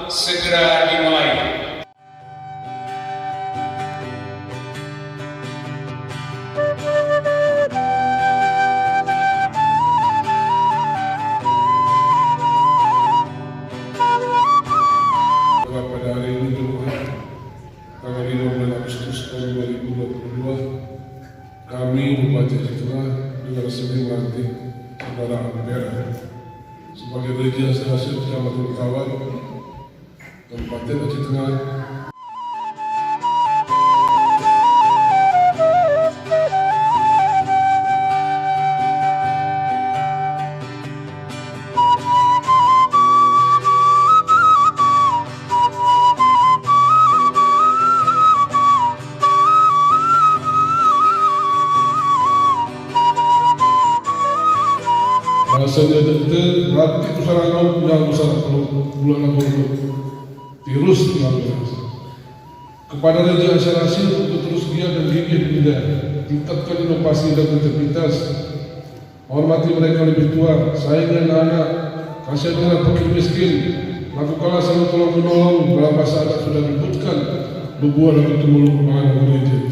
segera dimulai. Pada hari ini Jumat, tanggal 15 Agustus tahun 2022, kami Bupati Aceh Tengah dengan resmi melantik Saudara Ampera sebagai Raja Hasil Kecamatan Tawar, Kabupaten Aceh Tengah. Bahasanya itu latih usaha kaum yang usaha bulan Agustus terus mengalir kepada Raja Hasil untuk terus giat dan gigih bidang tingkatkan inovasi dan integritas, hormati mereka lebih tua, sayangi anak-anak, kasih dengan fakir miskin, lakukanlah selalu tolong menolong dalam masa adat sudah ributkan berbuah dan tumbuh kembang gereja.